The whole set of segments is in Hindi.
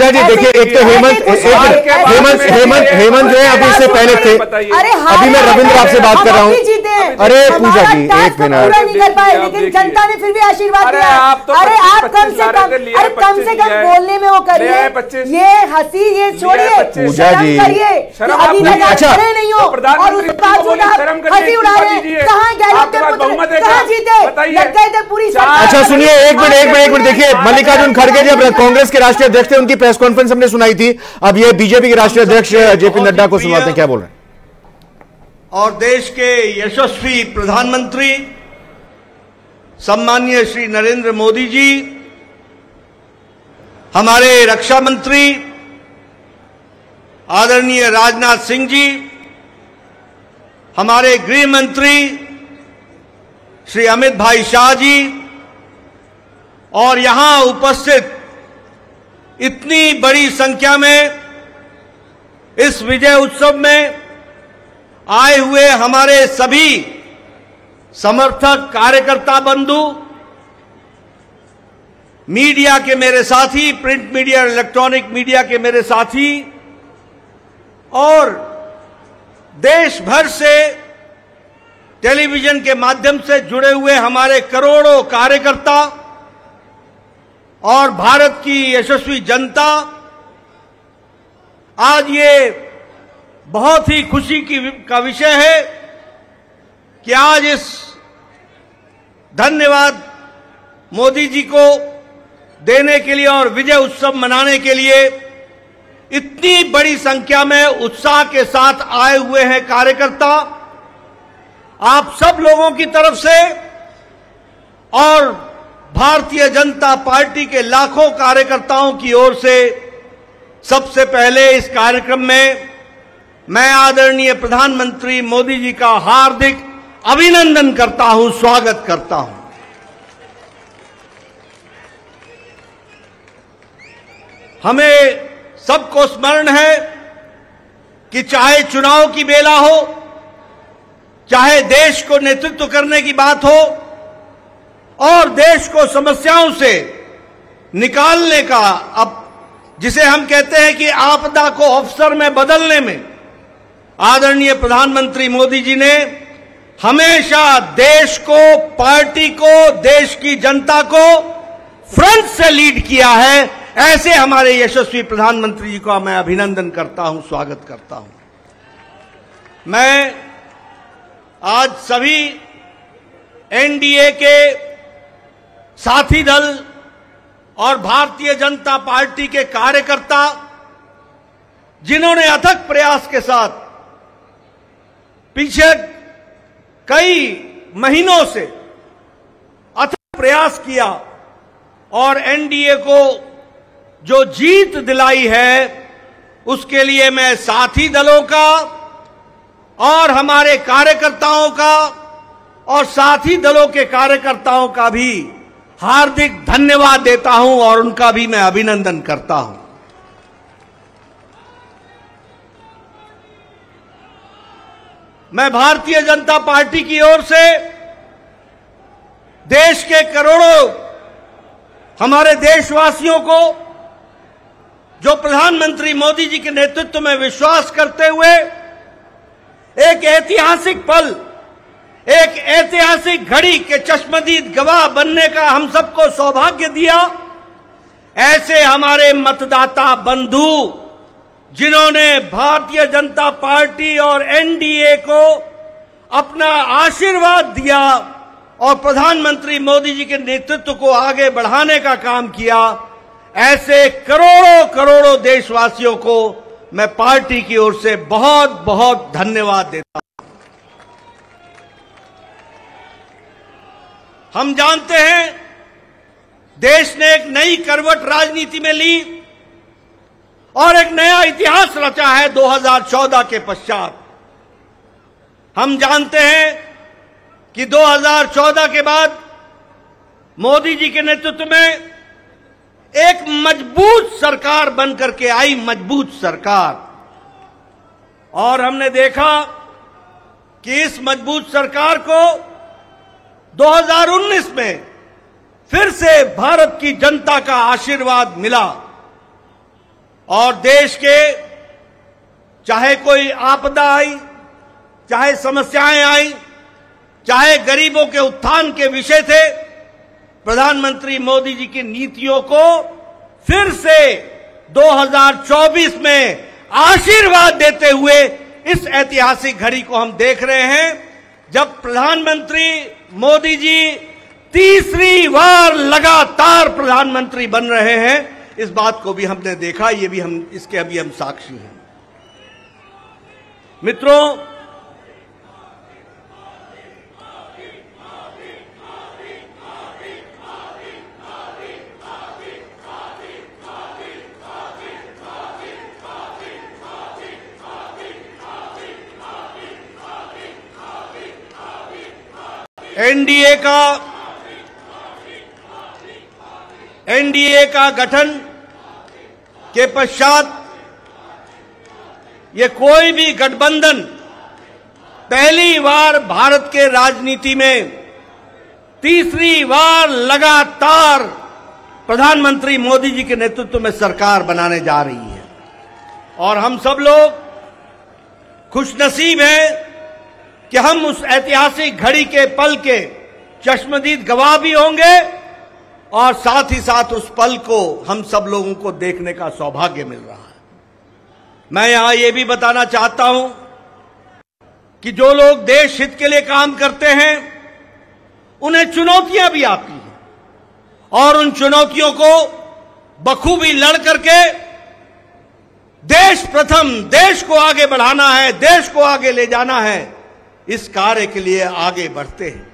कविता जी देखिए, एक तो हेमंत जो है अभी इससे पहले थे, अभी मैं रविंद्र आपसे बात कर रहा हूँ। अरे पूजा जी एक मिनट, लेकिन जनता ने फिर भी आशीर्वाद दिया। अरे आप कम से कम बोलने में वो करिए, ये हंसी ये छोड़िए, पूजा जी अभी नहीं हो और उसके बावजूद हंसी उड़ा रहे हैं। कहाँ गए, कहाँ जीते, लग गए थे पूरी। अच्छा सुनिए, एक मिनट देखिए, मल्लिकार्जुन खड़गे जब कांग्रेस के राष्ट्रीय अध्यक्ष थे, उनकी प्रेस कॉन्फ्रेंस हमने सुनाई थी, अब ये बीजेपी के राष्ट्रीय अध्यक्ष जेपी नड्डा को सुनाते हैं, क्या बोल रहे हैं। और देश के यशस्वी प्रधानमंत्री सम्माननीय श्री नरेंद्र मोदी जी, हमारे रक्षा मंत्री आदरणीय राजनाथ सिंह जी, हमारे गृह मंत्री श्री अमित भाई शाह जी, और यहां उपस्थित इतनी बड़ी संख्या में इस विजय उत्सव में आए हुए हमारे सभी समर्थक कार्यकर्ता बंधु, मीडिया के मेरे साथी, प्रिंट मीडिया और इलेक्ट्रॉनिक मीडिया के मेरे साथी, और देश भर से टेलीविजन के माध्यम से जुड़े हुए हमारे करोड़ों कार्यकर्ता और भारत की यशस्वी जनता, आज ये बहुत ही खुशी का विषय है कि आज इस धन्यवाद मोदी जी को देने के लिए और विजय उत्सव मनाने के लिए इतनी बड़ी संख्या में उत्साह के साथ आए हुए हैं कार्यकर्ता। आप सब लोगों की तरफ से और भारतीय जनता पार्टी के लाखों कार्यकर्ताओं की ओर से सबसे पहले इस कार्यक्रम में मैं आदरणीय प्रधानमंत्री मोदी जी का हार्दिक अभिनंदन करता हूं, स्वागत करता हूं। हमें सबको स्मरण है कि चाहे चुनाव की बेला हो, चाहे देश को नेतृत्व करने की बात हो और देश को समस्याओं से निकालने का, अब जिसे हम कहते हैं कि आपदा को अवसर में बदलने में आदरणीय प्रधानमंत्री मोदी जी ने हमेशा देश को, पार्टी को, देश की जनता को फ्रंट से लीड किया है। ऐसे हमारे यशस्वी प्रधानमंत्री जी का मैं अभिनंदन करता हूं, स्वागत करता हूं। मैं आज सभी एनडीए के साथी दल और भारतीय जनता पार्टी के कार्यकर्ता, जिन्होंने अथक प्रयास के साथ पीछे कई महीनों से अथक प्रयास किया और एनडीए को जो जीत दिलाई है, उसके लिए मैं साथी दलों का और हमारे कार्यकर्ताओं का और साथी दलों के कार्यकर्ताओं का भी हार्दिक धन्यवाद देता हूं और उनका भी मैं अभिनंदन करता हूं। मैं भारतीय जनता पार्टी की ओर से देश के करोड़ों हमारे देशवासियों को, जो प्रधानमंत्री मोदी जी के नेतृत्व में विश्वास करते हुए एक ऐतिहासिक पल, एक ऐतिहासिक घड़ी के चश्मदीद गवाह बनने का हम सबको सौभाग्य दिया, ऐसे हमारे मतदाता बंधु, जिन्होंने भारतीय जनता पार्टी और एनडीए को अपना आशीर्वाद दिया और प्रधानमंत्री मोदी जी के नेतृत्व को आगे बढ़ाने का काम किया, ऐसे करोड़ों करोड़ों देशवासियों को मैं पार्टी की ओर से बहुत बहुत धन्यवाद देता हूं। हम जानते हैं देश ने एक नई करवट राजनीति में ली और एक नया इतिहास रचा है 2014 के पश्चात। हम जानते हैं कि 2014 के बाद मोदी जी के नेतृत्व में एक मजबूत सरकार बनकर के आई, मजबूत सरकार, और हमने देखा कि इस मजबूत सरकार को 2019 में फिर से भारत की जनता का आशीर्वाद मिला और देश के चाहे कोई आपदा आई, चाहे समस्याएं आई, चाहे गरीबों के उत्थान के विषय थे, प्रधानमंत्री मोदी जी की नीतियों को फिर से 2024 में आशीर्वाद देते हुए इस ऐतिहासिक घड़ी को हम देख रहे हैं, जब प्रधानमंत्री मोदी जी तीसरी बार लगातार प्रधानमंत्री बन रहे हैं। इस बात को भी हमने देखा, ये भी हम इसके अभी हम साक्षी हैं। मित्रों, एनडीए का गठन के पश्चात ये कोई भी गठबंधन पहली बार भारत के राजनीति में तीसरी बार लगातार प्रधानमंत्री मोदी जी के नेतृत्व में सरकार बनाने जा रही है। और हम सब लोग खुशनसीब हैं कि हम उस ऐतिहासिक घड़ी के पल के चश्मदीद गवाह भी होंगे और साथ ही साथ उस पल को हम सब लोगों को देखने का सौभाग्य मिल रहा है। मैं यहां ये भी बताना चाहता हूं कि जो लोग देश हित के लिए काम करते हैं उन्हें चुनौतियां भी आती हैं और उन चुनौतियों को बखूबी लड़ करके देश प्रथम, देश को आगे बढ़ाना है, देश को आगे ले जाना है, इस कार्य के लिए आगे बढ़ते हैं।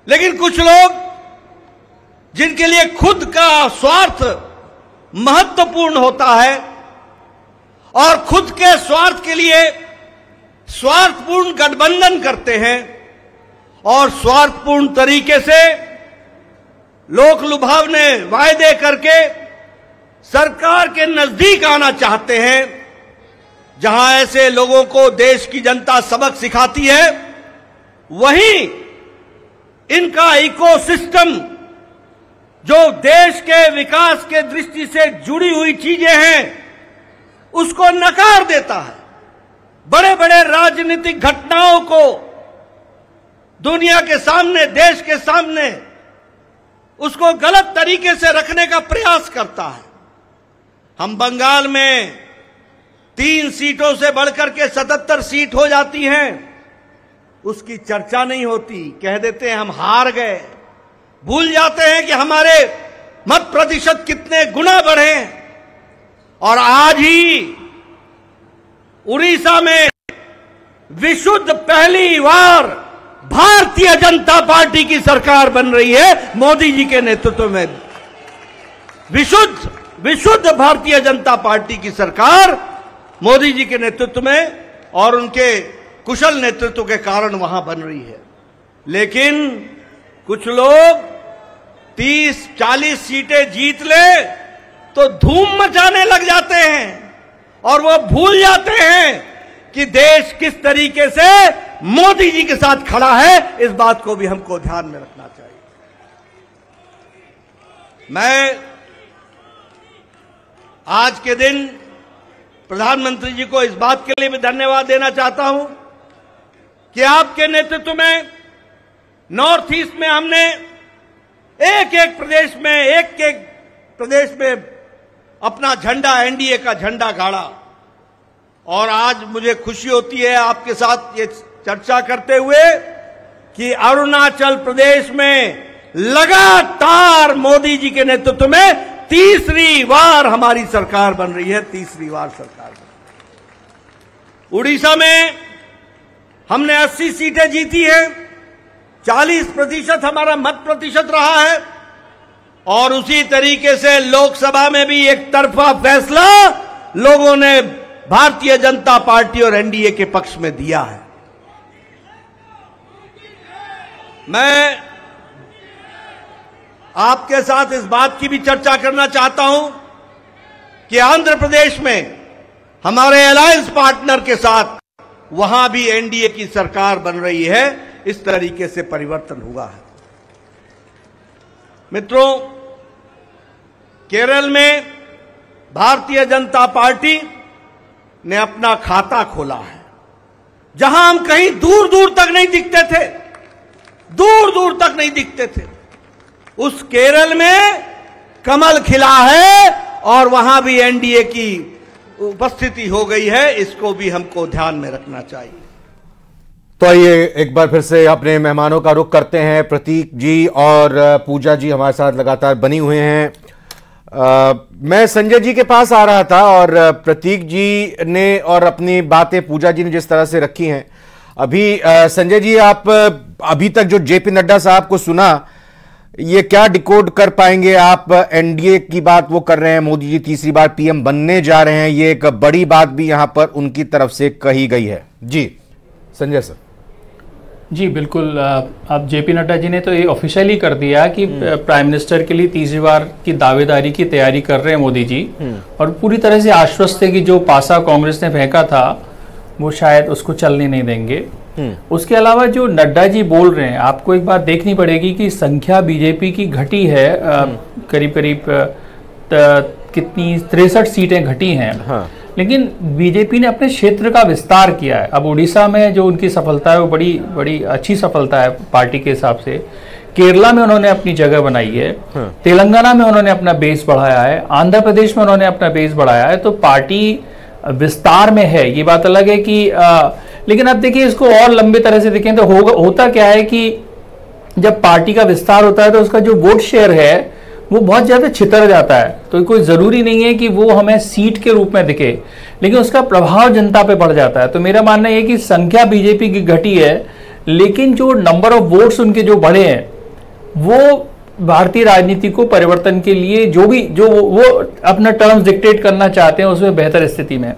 लेकिन कुछ लोग जिनके लिए खुद का स्वार्थ महत्वपूर्ण होता है और खुद के स्वार्थ के लिए स्वार्थपूर्ण गठबंधन करते हैं और स्वार्थपूर्ण तरीके से लोक लुभावने वायदे करके सरकार के नजदीक आना चाहते हैं, जहां ऐसे लोगों को देश की जनता सबक सिखाती है, वहीं इनका इकोसिस्टम जो देश के विकास के दृष्टि से जुड़ी हुई चीजें हैं उसको नकार देता है। बड़े बड़े राजनीतिक घटनाओं को दुनिया के सामने, देश के सामने उसको गलत तरीके से रखने का प्रयास करता है। हम बंगाल में 3 सीटों से बढ़कर के 77 सीट हो जाती हैं, उसकी चर्चा नहीं होती, कह देते हैं हम हार गए, भूल जाते हैं कि हमारे मत प्रतिशत कितने गुना बढ़े। और आज ही उड़ीसा में विशुद्ध पहली बार भारतीय जनता पार्टी की सरकार बन रही है मोदी जी के नेतृत्व में। विशुद्ध भारतीय जनता पार्टी की सरकार मोदी जी के नेतृत्व में और उनके कुशल नेतृत्व के कारण वहां बन रही है। लेकिन कुछ लोग 30-40 सीटें जीत ले तो धूम मचाने लग जाते हैं और वो भूल जाते हैं कि देश किस तरीके से मोदी जी के साथ खड़ा है। इस बात को भी हमको ध्यान में रखना चाहिए। मैं आज के दिन प्रधानमंत्री जी को इस बात के लिए भी धन्यवाद देना चाहता हूं कि आपके नेतृत्व में नॉर्थ ईस्ट में हमने एक एक प्रदेश में अपना झंडा, एनडीए का झंडा गाड़ा। और आज मुझे खुशी होती है आपके साथ ये चर्चा करते हुए कि अरुणाचल प्रदेश में लगातार मोदी जी के नेतृत्व में तीसरी बार हमारी सरकार बन रही है, तीसरी बार सरकार बन रही है। उड़ीसा में हमने 80 सीटें जीती हैं, 40% हमारा मत प्रतिशत रहा है और उसी तरीके से लोकसभा में भी एक तरफा फैसला लोगों ने भारतीय जनता पार्टी और एनडीए के पक्ष में दिया है। मैं आपके साथ इस बात की भी चर्चा करना चाहता हूं कि आंध्र प्रदेश में हमारे अलायंस पार्टनर के साथ वहां भी एनडीए की सरकार बन रही है। इस तरीके से परिवर्तन हुआ है। मित्रों, केरल में भारतीय जनता पार्टी ने अपना खाता खोला है। जहां हम कहीं दूर दूर तक नहीं दिखते थे, दूर दूर तक नहीं दिखते थे, उस केरल में कमल खिला है और वहां भी एनडीए की उपस्थिति हो गई है। इसको भी हमको ध्यान में रखना चाहिए। तो आइए एक बार फिर से अपने मेहमानों का रुख करते हैं। प्रतीक जी और पूजा जी हमारे साथ लगातार बनी हुए हैं। मैं संजय जी के पास आ रहा था और प्रतीक जी ने और अपनी बातें पूजा जी ने जिस तरह से रखी हैं, अभी संजय जी आप अभी तक जो जेपी नड्डा साहब को सुना, ये क्या डिकोड कर पाएंगे आप? एनडीए की बात वो कर रहे हैं, मोदी जी तीसरी बार पीएम बनने जा रहे हैं, ये एक बड़ी बात भी यहां पर उनकी तरफ से कही गई है। जी संजय सर। जी बिल्कुल, अब जेपी नड्डा जी ने तो ये ऑफिशियली कर दिया कि प्राइम मिनिस्टर के लिए तीसरी बार की दावेदारी की तैयारी कर रहे हैं मोदी जी, और पूरी तरह से आश्वस्त है कि जो पासा कांग्रेस ने फेंका था वो शायद उसको चलने नहीं देंगे। उसके अलावा जो नड्डा जी बोल रहे हैं, आपको एक बात देखनी पड़ेगी कि संख्या बीजेपी की घटी है, करीब करीब कितनी 63 सीटें घटी हैं। हाँ। लेकिन बीजेपी ने अपने क्षेत्र का विस्तार किया है। अब उड़ीसा में जो उनकी सफलता है वो बड़ी बड़ी अच्छी सफलता है पार्टी के हिसाब से। केरला में उन्होंने अपनी जगह बनाई है। हाँ। तेलंगाना में उन्होंने अपना बेस बढ़ाया है। आंध्र प्रदेश में उन्होंने अपना बेस बढ़ाया है। तो पार्टी विस्तार में है, ये बात अलग है कि लेकिन अब देखिए इसको और लंबे तरह से देखें तो होता क्या है कि जब पार्टी का विस्तार होता है तो उसका जो वोट शेयर है वो बहुत ज्यादा छितर जाता है। तो कोई जरूरी नहीं है कि वो हमें सीट के रूप में दिखे, लेकिन उसका प्रभाव जनता पे बढ़ जाता है। तो मेरा मानना है कि संख्या बीजेपी की घटी है, लेकिन जो नंबर ऑफ वोट्स उनके जो बढ़े हैं वो भारतीय राजनीति को परिवर्तन के लिए जो वो अपना टर्म्स डिक्टेट करना चाहते हैं उसमें बेहतर स्थिति में।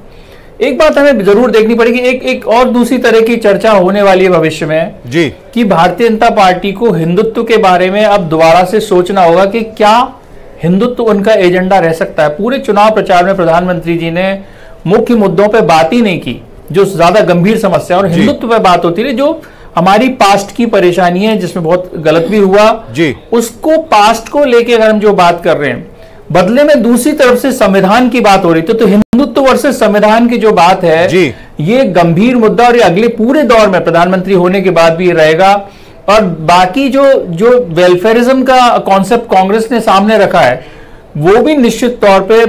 एक बात हमें जरूर देखनी पड़ेगी, एक और दूसरी तरह की चर्चा होने वाली है भविष्य में जी, कि भारतीय जनता पार्टी को हिंदुत्व के बारे में अब दोबारा से सोचना होगा कि क्या हिंदुत्व उनका एजेंडा रह सकता है। पूरे चुनाव प्रचार में प्रधानमंत्री जी ने मुख्य मुद्दों पर बात ही नहीं की, जो ज्यादा गंभीर समस्या, और हिंदुत्व पर बात होती रही, जो हमारी पास्ट की परेशानी है जिसमें बहुत गलत भी हुआ जी, उसको पास्ट को लेके अगर हम जो बात कर रहे हैं, बदले में दूसरी तरफ से संविधान की बात हो रही थी। तो हिंदुत्व वर्सेस संविधान की जो बात है जी, ये गंभीर मुद्दा और ये अगले पूरे दौर में प्रधानमंत्री होने के बाद भी रहेगा। और बाकी जो वेलफेयरिज्म का कॉन्सेप्ट कांग्रेस ने सामने रखा है वो भी निश्चित तौर पे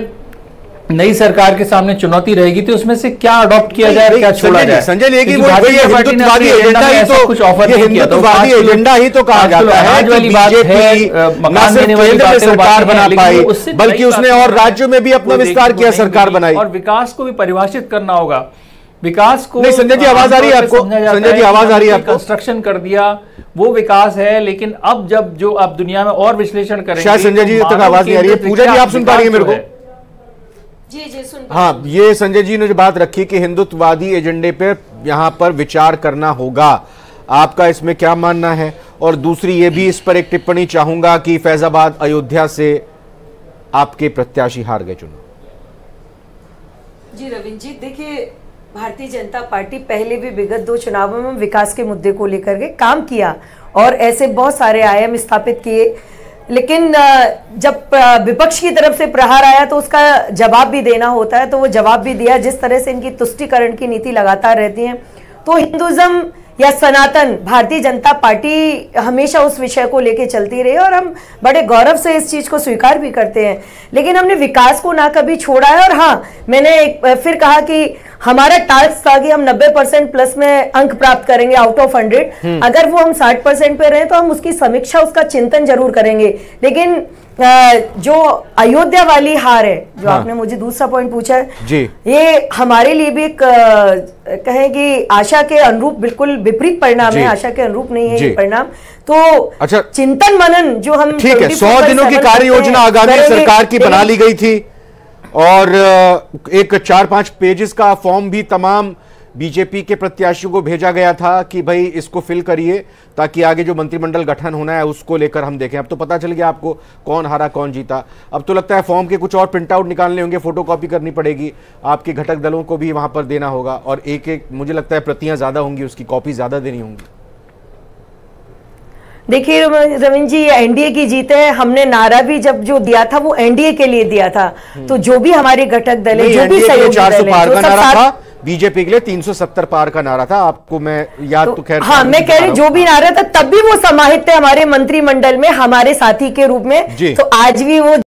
नई सरकार के सामने चुनौती रहेगी। तो उसमें से क्या अडॉप्ट किया जाए, क्या छोड़ा जाए। संजय लेकिन हिंदुत्ववादी एजेंडा ही तो कुछ ऑफर हिंदुत्ववादी एजेंडा ही तो कहा जाता है कि बीजेपी ना सिर्फ केंद्र में सरकार बना पाई बल्कि उसने और राज्यों में भी अपना विस्तार किया, सरकार बनाई। और विकास को भी परिभाषित करना होगा। विकास को नहीं, संजय जी आवाज आ रही है आपको? संजय जी आवाज आ रही है आपको? कंस्ट्रक्शन कर दिया वो विकास है, लेकिन अब जब जो आप दुनिया में और विश्लेषण करेंगे, शायद संजय जी तक आवाज नहीं आ रही है। पूजा जी आप सुन पा रही है मेरे को? जी सुन। हाँ, ये संजय जी ने जो बात रखी कि हिंदुत्ववादी एजेंडे पे यहां पर विचार करना होगा, आपका इसमें क्या मानना है? और दूसरी ये भी इस पर एक टिप्पणी चाहूंगा कि फैजाबाद अयोध्या से आपके प्रत्याशी हार गए चुनाव। जी रविंद्र जी, देखिए भारतीय जनता पार्टी पहले भी विगत 2 चुनावों में विकास के मुद्दे को लेकर के काम किया और ऐसे बहुत सारे आयाम स्थापित किए, लेकिन जब विपक्ष की तरफ से प्रहार आया तो उसका जवाब भी देना होता है। तो वो जवाब भी दिया। जिस तरह से इनकी तुष्टीकरण की नीति लगातार रहती है, तो हिंदुइज्म या सनातन भारतीय जनता पार्टी हमेशा उस विषय को लेके चलती रही और हम बड़े गौरव से इस चीज को स्वीकार भी करते हैं। लेकिन हमने विकास को ना कभी छोड़ा है। और हाँ, मैंने फिर कहा कि हमारा टास्क था कि हम 90% प्लस में अंक प्राप्त करेंगे आउट ऑफ 100। अगर वो हम 60% पे रहे तो हम उसकी समीक्षा, उसका चिंतन जरूर करेंगे। लेकिन जो अयोध्या वाली हार है, जो आपने मुझे दूसरा पॉइंट पूछा है जी, ये हमारे लिए भी एक कहें कि आशा के अनुरूप बिल्कुल विपरीत परिणाम है। आशा के अनुरूप नहीं है ये परिणाम। तो अच्छा, चिंतन मनन जो हम ठीक है, 100 दिनों की कार्य योजना आगामी सरकार की बना ली गई थी और एक 4-5 पेजेस का फॉर्म भी तमाम बीजेपी के प्रत्याशियों को भेजा गया था कि भाई इसको फिल करिए ताकि आगे जो मंत्रिमंडल गठन होना है उसको लेकर हम देखें। अब तो पता चल गया आपको कौन हारा कौन जीता। अब तो लगता है फॉर्म के कुछ और प्रिंट आउट निकालने होंगे, फोटोकॉपी करनी पड़ेगी, आपके घटक दलों को भी वहां पर देना होगा और एक मुझे लगता है प्रतियां ज्यादा होंगी, उसकी कॉपी ज्यादा देनी होंगी। देखिए रविंद्र जी, एनडीए की जीत है। हमने नारा भी जब जो दिया था वो एनडीए के लिए दिया था। तो जो भी हमारे घटक दल है, जो भी सहयोगी 400 दल पार है, का नारा था, बीजेपी के लिए 370 पार का नारा था। आपको मैं याद तो खैर, हाँ, मैं कह रही जो भी नारा था तब भी वो समाहित थे हमारे मंत्रिमंडल में हमारे साथी के रूप में। तो आज भी वो